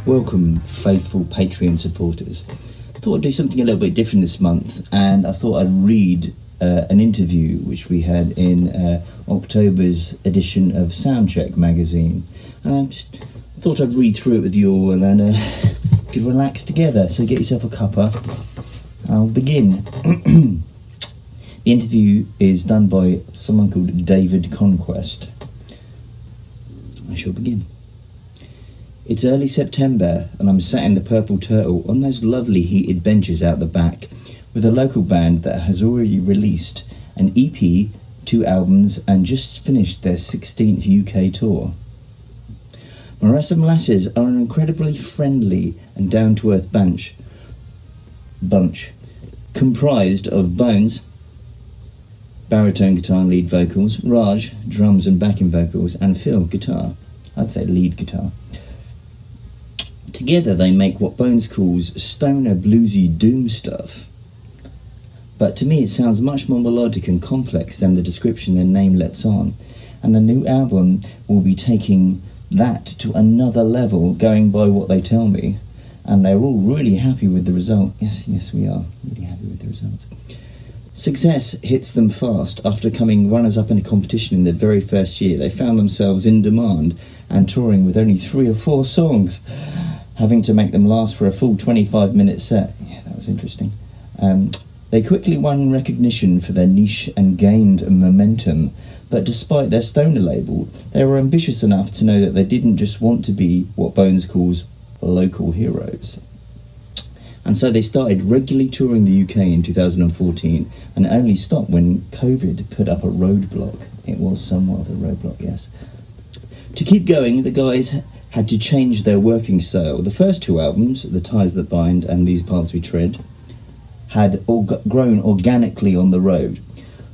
Welcome, faithful Patreon supporters. I thought I'd do something a little bit different this month, and I thought I'd read an interview which we had in October's edition of Soundcheck Magazine. And I just thought I'd read through it with you all and could relax together. So get yourself a cuppa. I'll begin. The interview is done by someone called David Conquest. I shall begin. It's early September and I'm sat in the Purple Turtle on those lovely heated benches out the back with a local band that has already released an EP, 2 albums and just finished their 16th UK tour. Morass Of Molasses are an incredibly friendly and down-to-earth bunch comprised of Bones, baritone guitar and lead vocals, Raj, drums and backing vocals, and Phil, guitar. I'd say lead guitar. Together they make what Bones calls stoner bluesy doom stuff. But to me it sounds much more melodic and complex than the description their name lets on. And the new album will be taking that to another level, going by what they tell me. And they're all really happy with the result. Yes, we are really happy with the results. Success hits them fast. After coming runners-up in a competition in their very first year, they found themselves in demand and touring with only 3 or 4 songs, having to make them last for a full 25-minute set. Yeah, that was interesting. They quickly won recognition for their niche and gained momentum, but despite their stoner label, they were ambitious enough to know that they didn't just want to be what Bones calls local heroes. And so they started regularly touring the UK in 2014 and only stopped when COVID put up a roadblock. It was somewhat of a roadblock, yes. To keep going, the guys had to change their working style. The first 2 albums, The Ties That Bind and These Paths We Tread, had grown organically on the road.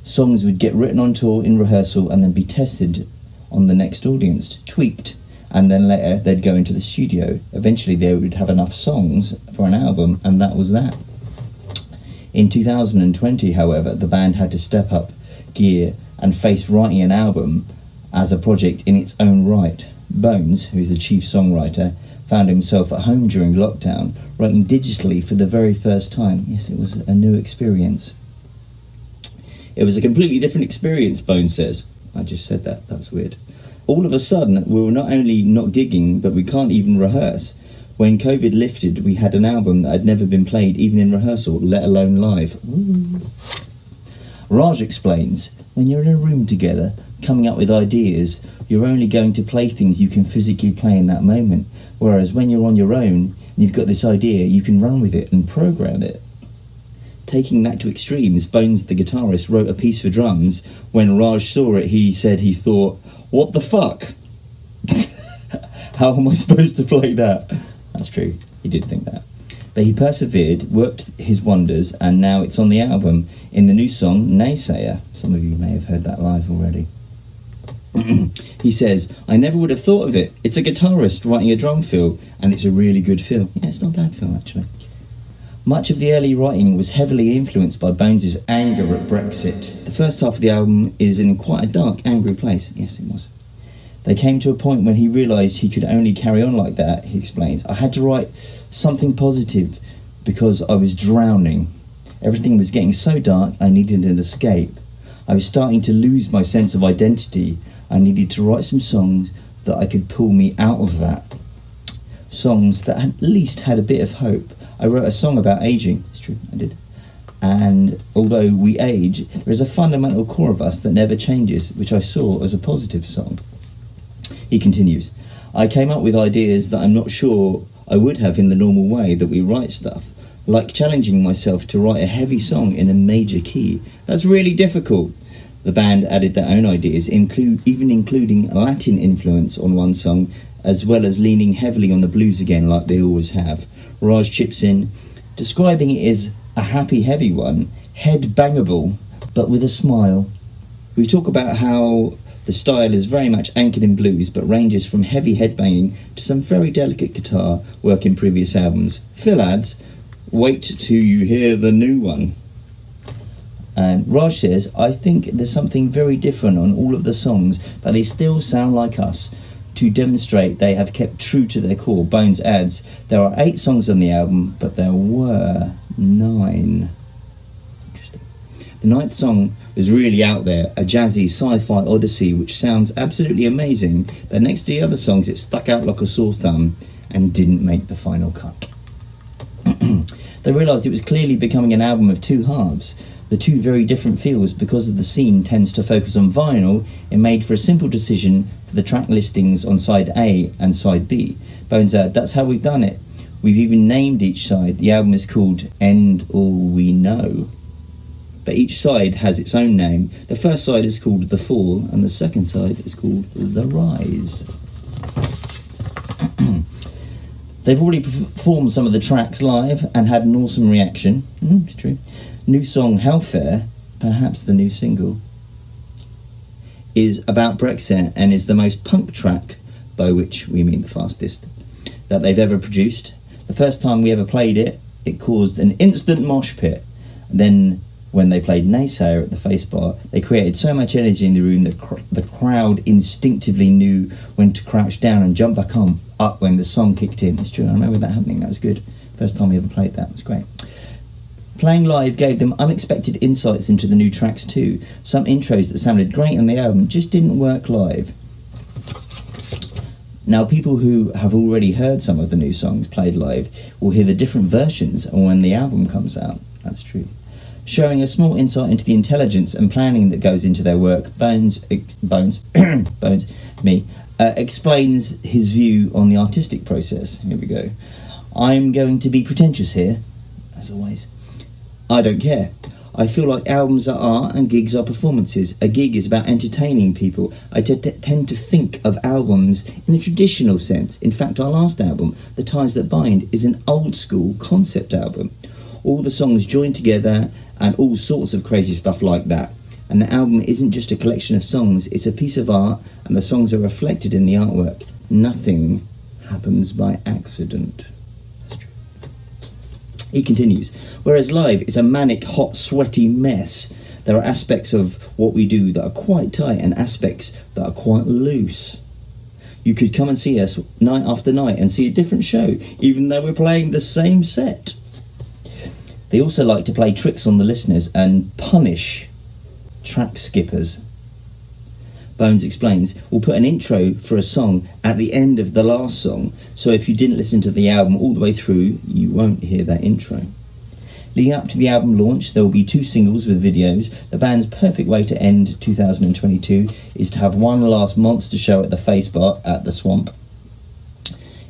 Songs would get written on tour in rehearsal and then be tested on the next audience, tweaked, and then later they'd go into the studio. Eventually they would have enough songs for an album, and that was that. In 2020, however, the band had to step up gear and face writing an album as a project in its own right. Bones, who's the chief songwriter, found himself at home during lockdown, writing digitally for the very first time. Yes, it was a new experience. It was a completely different experience, Bones says. I just said that, that's weird. All of a sudden, we were not only not gigging, but we can't even rehearse. When COVID lifted, we had an album that had never been played even in rehearsal, let alone live. Ooh. Raj explains, when you're in a room together, coming up with ideas, you're only going to play things you can physically play in that moment. Whereas when you're on your own and you've got this idea, you can run with it and program it. Taking that to extremes, Bones, the guitarist, wrote a piece for drums. When Raj saw it, he said he thought, "What the fuck? How am I supposed to play that?" That's true, he did think that. But he persevered, worked his wonders, and now it's on the album in the new song, Naysayer. Some of you may have heard that live already. He says, "I never would have thought of it. It's a guitarist writing a drum fill, and it's a really good fill." Yeah, it's not a bad fill, actually. Much of the early writing was heavily influenced by Bones' anger at Brexit. The first half of the album is in quite a dark, angry place. Yes, it was. They came to a point when he realised he could only carry on like that, he explains. "I had to write something positive because I was drowning. Everything was getting so dark, I needed an escape. I was starting to lose my sense of identity. I needed to write some songs that I could pull me out of that. Songs that at least had a bit of hope. I wrote a song about ageing." It's true, I did. "And although we age, there is a fundamental core of us that never changes, which I saw as a positive song." He continues, "I came up with ideas that I'm not sure I would have in the normal way that we write stuff, like challenging myself to write a heavy song in a major key. That's really difficult." The band added their own ideas, even including Latin influence on one song, as well as leaning heavily on the blues again, like they always have. Raj chips in, describing it as a happy, heavy one, head-bangable, but with a smile. We talk about how the style is very much anchored in blues, but ranges from heavy headbanging to some very delicate guitar work in previous albums. Phil adds, "Wait till you hear the new one." And Raj says, "I think there's something very different on all of the songs, but they still sound like us. To demonstrate they have kept true to their core, Bones adds, there are 8 songs on the album, but there were 9. Interesting. The 9th song was really out there, a jazzy sci-fi odyssey which sounds absolutely amazing, but next to the other songs it stuck out like a sore thumb and didn't make the final cut. They realised it was clearly becoming an album of 2 halves, the 2 very different feels. Because of the scene tends to focus on vinyl, it made for a simple decision for the track listings on side A and side B. Bones said, that's how we've done it. We've even named each side. The album is called End All We Know. But each side has its own name. The first side is called The Fall and the second side is called The Rise. They've already performed some of the tracks live and had an awesome reaction. It's true. New song Hellfare, perhaps the new single, is about Brexit and is the most punk track, by which we mean the fastest, that they've ever produced. The first time we ever played it, it caused an instant mosh pit. Then when they played Naysayer at the Face Bar, they created so much energy in the room that the crowd instinctively knew when to crouch down and jump back up when the song kicked in. It's true, I remember that happening, that was good. First time we ever played that, it was great. Playing live gave them unexpected insights into the new tracks too. Some intros that sounded great on the album just didn't work live. Now, people who have already heard some of the new songs played live will hear the different versions when the album comes out. That's true. Showing a small insight into the intelligence and planning that goes into their work, Bones explains his view on the artistic process. Here we go. I'm going to be pretentious here, as always. I don't care. I feel like albums are art and gigs are performances. A gig is about entertaining people. I tend to think of albums in the traditional sense. In fact, our last album, The Ties That Bind, is an old school concept album. All the songs joined together and all sorts of crazy stuff like that. And the album isn't just a collection of songs, it's a piece of art and the songs are reflected in the artwork. Nothing happens by accident. That's true. He continues, whereas live is a manic, hot, sweaty mess, there are aspects of what we do that are quite tight and aspects that are quite loose. You could come and see us night after night and see a different show, even though we're playing the same set. They also like to play tricks on the listeners and punish track skippers. Bones explains, we'll put an intro for a song at the end of the last song, so if you didn't listen to the album all the way through, you won't hear that intro. Leading up to the album launch, there will be 2 singles with videos. The band's perfect way to end 2022 is to have one last monster show at the Face Bar at the Swamp.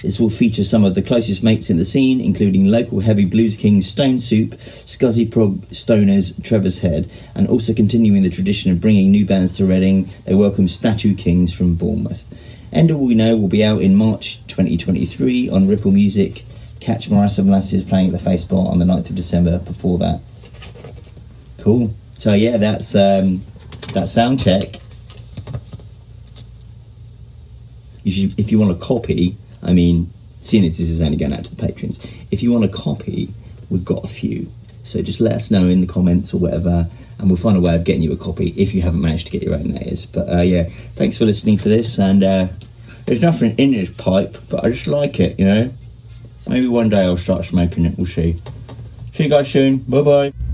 This will feature some of the closest mates in the scene, including local heavy blues kings Stone Soup, Scuzzy Prog Stoners, Trevor's Head, and also continuing the tradition of bringing new bands to Reading, they welcome Statue Kings from Bournemouth. End All We Know will be out in March 2023 on Ripple Music. Catch Morass Of Molasses playing at the Face Bar on the 9th of December before that. Cool. So yeah, that's Soundcheck. If you want a copy, I mean, seeing as this is only going out to the patrons, if you want a copy, we've got a few. So just let us know in the comments or whatever, and we'll find a way of getting you a copy if you haven't managed to get your own, that is. But yeah, thanks for listening for this, and there's nothing in this pipe, but I just like it, you know. Maybe one day I'll start smoking it, we'll see. See you guys soon, bye bye.